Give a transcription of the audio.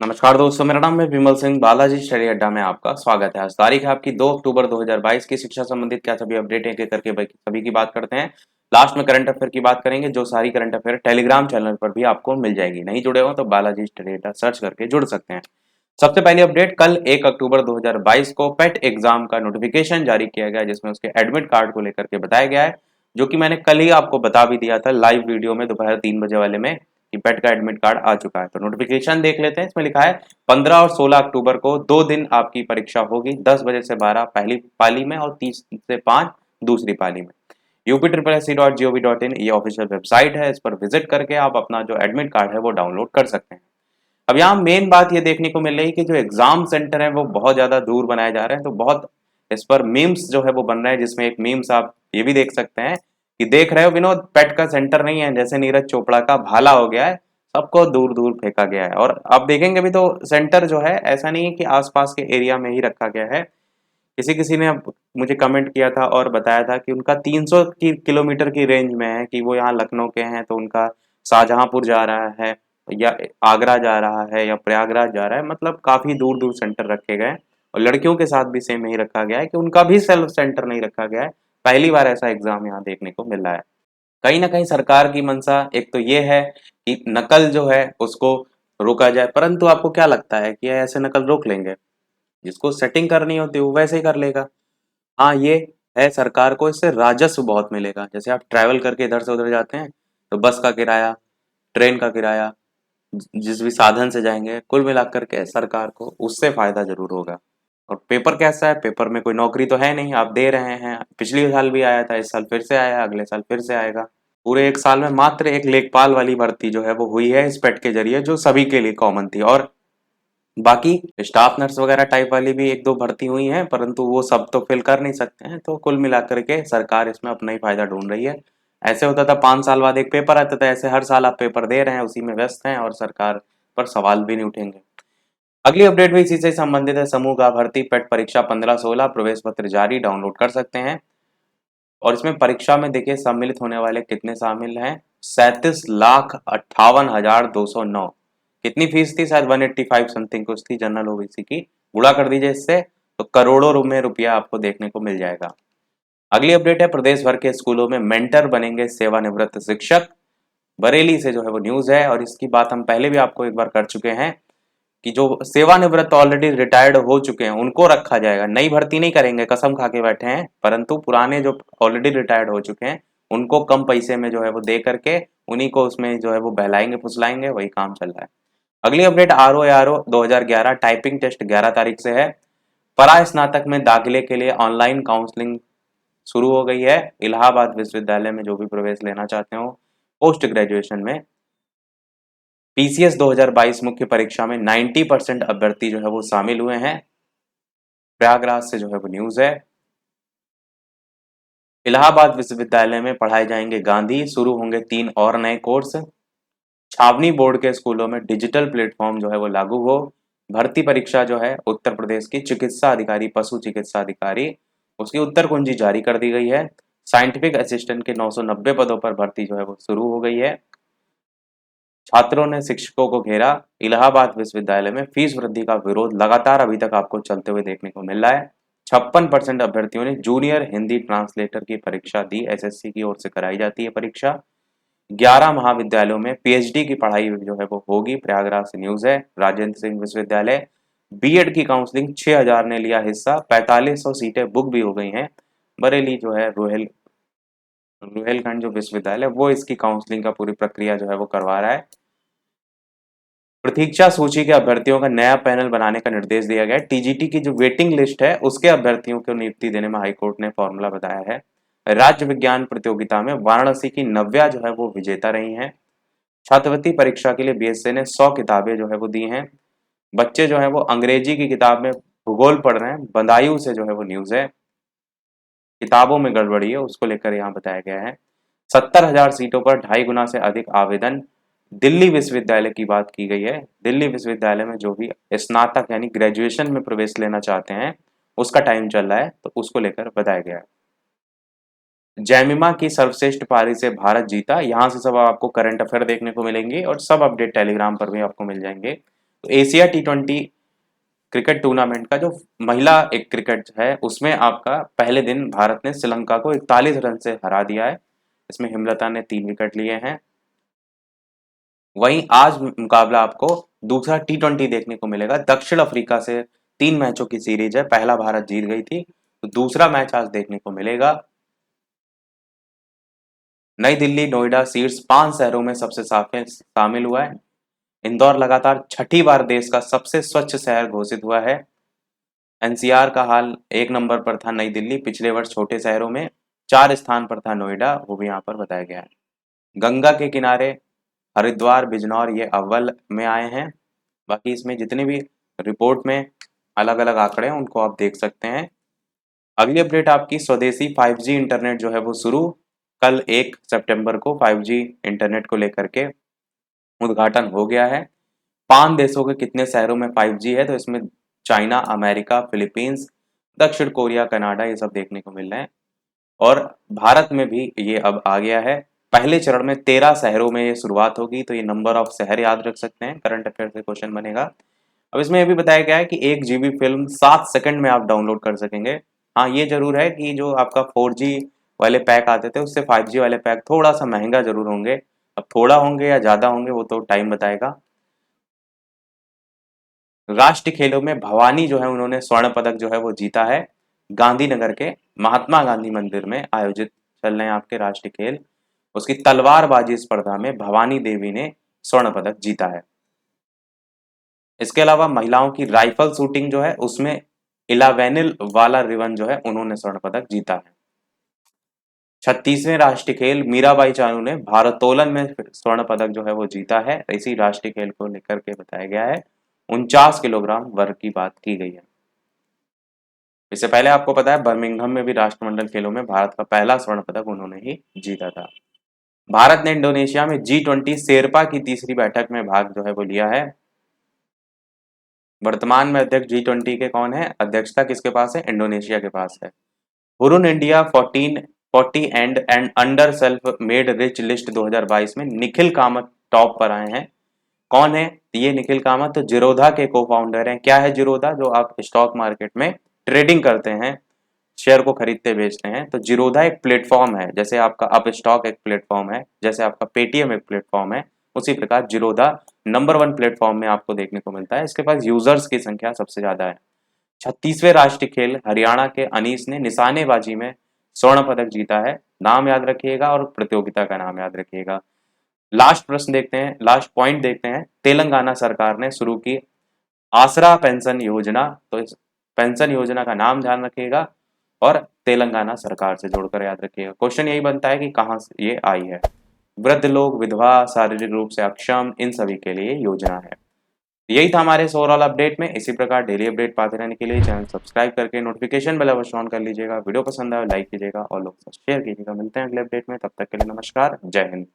नमस्कार दोस्तों, मेरा नाम है विमल सिंह। बालाजी स्टडी अड्डा में आपका स्वागत है। आज तारीख है आपकी 2 अक्टूबर 2022 की। शिक्षा संबंधित क्या सभी अपडेट है करके सभी की बात करते हैं। लास्ट में करंट अफेयर की बात करेंगे, जो सारी करंट अफेयर टेलीग्राम चैनल पर भी आपको मिल जाएगी। नहीं जुड़े हो तो बालाजी स्टडी अड्डा सर्च करके जुड़ सकते हैं। सबसे पहली अपडेट, कल 1 अक्टूबर 2022 को पेट एग्जाम का नोटिफिकेशन जारी किया गया, जिसमें उसके एडमिट कार्ड को लेकर के बताया गया है, जो कि मैंने कल ही आपको बता भी दिया था लाइव वीडियो में दोपहर 3 बजे वाले में कि पेट का एडमिट कार्ड आ चुका है। तो नोटिफिकेशन देख लेते हैं। इसमें लिखा है 15 और 16 अक्टूबर को 2 दिन आपकी परीक्षा होगी, 10 बजे से 12 पहली पाली में और 30 से 5 दूसरी पाली में। UP.SC.gov.in ये ऑफिशियल वेबसाइट है, इस पर विजिट करके आप अपना जो एडमिट कार्ड है वो डाउनलोड कर सकते हैं। अब यहाँ मेन बात ये देखने को मिल रही है कि जो एग्जाम सेंटर है वो बहुत ज्यादा दूर बनाए जा रहे हैं, तो बहुत इस पर मीम्स जो है वो बन रहे हैं, जिसमें एक मीम्स आप ये भी देख सकते हैं कि देख रहे हो विनोद, पेट का सेंटर नहीं है, जैसे नीरज चोपड़ा का भाला हो गया है, सबको दूर दूर फेंका गया है। और आप देखेंगे भी तो सेंटर जो है ऐसा नहीं है कि आसपास के एरिया में ही रखा गया है। किसी किसी ने मुझे कमेंट किया था और बताया था कि उनका 300 किलोमीटर की रेंज में है, कि वो यहाँ लखनऊ के हैं तो उनका शाहजहांपुर जा रहा है या आगरा जा रहा है या प्रयागराज जा रहा है, मतलब काफी दूर दूर सेंटर रखे गए। और लड़कियों के साथ भी सेम यही रखा गया है कि उनका भी सेल्फ सेंटर नहीं रखा गया है। पहली बार ऐसा एग्जाम यहाँ देखने को मिल रहा है। कहीं ना कहीं सरकार की मंशा एक तो ये है कि नकल जो है उसको रोका जाए, परंतु आपको क्या लगता है कि ऐसे नकल रोक लेंगे? जिसको सेटिंग करनी होती है वो वैसे ही कर लेगा। हाँ, ये है, सरकार को इससे राजस्व बहुत मिलेगा। जैसे आप ट्रैवल करके इधर से उधर जाते हैं तो बस का किराया, ट्रेन का किराया, जिस भी साधन से जाएंगे, कुल मिलाकर के सरकार को उससे फायदा जरूर होगा। और पेपर कैसा है? पेपर में कोई नौकरी तो है नहीं, आप दे रहे हैं। पिछले साल भी आया था, इस साल फिर से आया, अगले साल फिर से आएगा। पूरे एक साल में मात्र एक लेखपाल वाली भर्ती जो है वो हुई है इस पेट के जरिए, जो सभी के लिए कॉमन थी। और बाकी स्टाफ नर्स वगैरह टाइप वाली भी एक दो भर्ती हुई हैं, परंतु वो सब तो फिल कर नहीं सकते हैं। तो कुल मिलाकर के सरकार इसमें अपना ही फायदा ढूंढ रही है। ऐसे होता था 5 साल बाद एक पेपर आता था, ऐसे हर साल आप पेपर दे रहे हैं, उसी में व्यस्त हैं और सरकार पर सवाल भी नहीं उठेंगे। अगली अपडेट भी इसी से संबंधित है। समूह का भर्ती पेट परीक्षा 15-16 प्रवेश पत्र जारी, डाउनलोड कर सकते हैं। और इसमें परीक्षा में देखिए सम्मिलित होने वाले कितने शामिल हैं, 37,58,209। कितनी फीस थी? शायद 185 समथिंग कुछ थी जनरल ओबीसी की। गुणा कर दीजिए इससे तो करोड़ों में रुपया आपको देखने को मिल जाएगा। अगली अपडेट है, प्रदेश भर के स्कूलों में मेंटर बनेंगे सेवानिवृत्त शिक्षक। बरेली से जो है वो न्यूज है, और इसकी बात हम पहले भी आपको एक बार कर चुके हैं कि जो सेवानिवृत्त ऑलरेडी रिटायर्ड हो चुके हैं उनको रखा जाएगा। नई भर्ती नहीं करेंगे, कसम खा के बैठे हैं, परंतु पुराने जो ऑलरेडी रिटायर्ड हो चुके हैं उनको कम पैसे में जो है वो दे करके उन्हीं को उसमें जो है वो बहलाएंगे फुसलाएंगे, वही काम चल रहा है। अगली अपडेट, आरओ 2011 टाइपिंग टेस्ट 11 तारीख से है। परा स्नातक में दाखिले के लिए ऑनलाइन काउंसलिंग शुरू हो गई है। इलाहाबाद विश्वविद्यालय में जो भी प्रवेश लेना चाहते हो पोस्ट ग्रेजुएशन में, पीसीएस 2022 मुख्य परीक्षा में 90% अभ्यर्थी जो है वो शामिल हुए हैं। प्रयागराज से जो है वो न्यूज है। इलाहाबाद विश्वविद्यालय में पढ़ाए जाएंगे गांधी, शुरू होंगे 3 और नए कोर्स। छावनी बोर्ड के स्कूलों में डिजिटल प्लेटफॉर्म जो है वो लागू हो। भर्ती परीक्षा जो है उत्तर प्रदेश की चिकित्सा अधिकारी, पशु चिकित्सा अधिकारी, उसकी उत्तर कुंजी जारी कर दी गई है। साइंटिफिक असिस्टेंट के 990 पदों पर भर्ती जो है वो शुरू हो गई है। छात्रों ने शिक्षकों को घेरा। इलाहाबाद विश्वविद्यालय में फीस वृद्धि का विरोध लगातार अभी तक आपको चलते हुए देखने को मिल रहा है। 56% अभ्यर्थियों ने जूनियर हिंदी ट्रांसलेटर की परीक्षा दी। एसएससी की ओर से कराई जाती है परीक्षा। 11 महाविद्यालयों में पीएचडी की पढ़ाई जो है वो होगी। प्रयागराज से न्यूज है। राजेंद्र सिंह विश्वविद्यालय बीएड की काउंसलिंग 6000 ने लिया हिस्सा। 4500 सीटें बुक भी हो गई हैं। बरेली जो है रुहेलखंड जो विश्वविद्यालय वो इसकी काउंसलिंग का पूरी प्रक्रिया जो है वो करवा रहा है। प्रतीक्षा सूची के अभ्यर्थियों का नया पैनल बनाने का निर्देश दिया गया है। टीजीटी की जो वेटिंग लिस्ट है उसके अभ्यर्थियों को नियुक्ति देने में हाईकोर्ट ने फॉर्मूला बताया है। राज्य विज्ञान प्रतियोगिता में वाराणसी की नव्या जो है वो विजेता रही हैं। छात्रवृत्ति परीक्षा के लिए बीएसए ने 100 किताबें जो है वो दी हैं। बच्चे जो है वो अंग्रेजी की किताब में भूगोल पढ़ रहे हैं। बदायूं से जो है वो न्यूज है। किताबों में गड़बड़ी है, उसको लेकर यहाँ बताया गया है। 70,000 सीटों पर 2.5 गुना से अधिक आवेदन। दिल्ली विश्वविद्यालय की बात की गई है। दिल्ली विश्वविद्यालय में जो भी स्नातक यानी ग्रेजुएशन में प्रवेश लेना चाहते हैं उसका टाइम चल रहा है, तो उसको लेकर बताया गया है। जैमिमा की सर्वश्रेष्ठ पारी से भारत जीता। यहाँ से सब आपको करंट अफेयर देखने को मिलेंगे और सब अपडेट टेलीग्राम पर भी आपको मिल जाएंगे। तो एशिया T20 क्रिकेट टूर्नामेंट का जो महिला एक क्रिकेट है उसमें आपका पहले दिन भारत ने श्रीलंका को 41 रन से हरा दिया है। इसमें हेमलता ने 3 विकेट लिए हैं। वहीं आज मुकाबला आपको दूसरा T20 देखने को मिलेगा। दक्षिण अफ्रीका से 3 मैचों की सीरीज है, पहला भारत जीत गई थी, तो दूसरा मैच आज देखने को मिलेगा। नई दिल्ली, नोएडा शीर्ष 5 शहरों में सबसे शामिल हुआ है। इंदौर लगातार छठी बार देश का सबसे स्वच्छ शहर घोषित हुआ है। एनसीआर का हाल 1 नंबर पर था नई दिल्ली, पिछले वर्ष छोटे शहरों में 4 स्थान पर था नोएडा, वो भी यहाँ पर बताया गया है। गंगा के किनारे हरिद्वार, बिजनौर ये अव्वल में आए हैं। बाकी इसमें जितने भी रिपोर्ट में अलग अलग आंकड़े हैं उनको आप देख सकते हैं। अगली अपडेट आपकी स्वदेशी 5G इंटरनेट जो है वो शुरू, कल 1 सितंबर को 5G इंटरनेट को लेकर के उद्घाटन हो गया है। 5 देशों के कितने शहरों में 5G है, तो इसमें चाइना, अमेरिका, फिलीपींस, दक्षिण कोरिया, कनाडा ये सब देखने को मिल रहे हैं। और भारत में भी ये अब आ गया है। पहले चरण में 13 शहरों में ये शुरुआत होगी, तो ये नंबर ऑफ शहर याद रख सकते हैं, करंट अफेयर से क्वेश्चन बनेगा। अब इसमें ये भी बताया गया है कि 1 GB फिल्म 7 सेकंड में आप डाउनलोड कर सकेंगे। हाँ, ये जरूर है कि जो आपका 4G वाले पैक आते थे उससे 5G वाले पैक थोड़ा सा महंगा जरूर होंगे। अब थोड़ा होंगे या ज्यादा होंगे वो तो टाइम बताएगा। राष्ट्रीय खेलों में भवानी जो है उन्होंने स्वर्ण पदक जो है वो जीता है। गांधीनगर के महात्मा गांधी मंदिर में आयोजित चल रहे हैं आपके राष्ट्रीय खेल, उसकी तलवारबाजी स्पर्धा में भवानी देवी ने स्वर्ण पदक जीता है। इसके अलावा महिलाओं की राइफल शूटिंग जो है उसमें इलावेनिल वाला रिवन जो है उन्होंने स्वर्ण पदक जीता है। 36वें राष्ट्रीय खेल मीराबाई चानू ने भारोत्तोलन में स्वर्ण पदक जो है वो जीता है। इसी राष्ट्रीय खेल को लेकर के बताया गया है। 49 किलोग्राम वर्ग की बात की गई है। इससे पहले आपको पता है बर्मिंघम में भी राष्ट्रमंडल खेलों में भारत का पहला स्वर्ण पदक उन्होंने ही जीता था। भारत ने इंडोनेशिया में G20 शेरपा की तीसरी बैठक में भाग जो है वो लिया है। वर्तमान में अध्यक्ष G20 के कौन है, अध्यक्षता किसके पास है, इंडोनेशिया के पास है। Hurun India 1440 and under self made rich list 2022 में निखिल कामत टॉप पर आए हैं। कौन है ये निखिल कामत, तो जिरोधा के को फाउंडर हैं। क्या है जिरोधा, जो आप स्टॉक मार्केट में ट्रेडिंग करते हैं, शेयर को खरीदते बेचते हैं, तो जिरोधा एक प्लेटफॉर्म है, जैसे आपका अप स्टॉक एक प्लेटफॉर्म है, जैसे आपका पेटीएम एक प्लेटफॉर्म है, उसी प्रकार जिरोधा नंबर 1 प्लेटफॉर्म में आपको देखने को मिलता है। इसके पास यूजर्स की संख्या सबसे ज्यादा है। 36वें राष्ट्रीय खेल हरियाणा के अनीस ने निशानेबाजी में स्वर्ण पदक जीता है। नाम याद रखिएगा और प्रतियोगिता का नाम याद रखिएगा। लास्ट प्रश्न देखते हैं, लास्ट पॉइंट देखते हैं। तेलंगाना सरकार ने शुरू की आसरा पेंशन योजना, तो इस पेंशन योजना का नाम ध्यान रखिएगा और तेलंगाना सरकार से जोड़कर याद रखिएगा। क्वेश्चन यही बनता है कि कहाँ से ये आई है। वृद्ध लोग, विधवा, शारीरिक रूप से अक्षम, इन सभी के लिए योजना है। यही था हमारे ओवरऑल अपडेट में। इसी प्रकार डेली अपडेट पाते रहने के लिए चैनल सब्सक्राइब करके नोटिफिकेशन बेल अवश्य ऑन कर लीजिएगा। वीडियो पसंद आए लाइक कीजिएगा और लोग शेयर कीजिएगा। मिलते हैं अगले अपडेट में, तब तक के लिए नमस्कार, जय हिंद।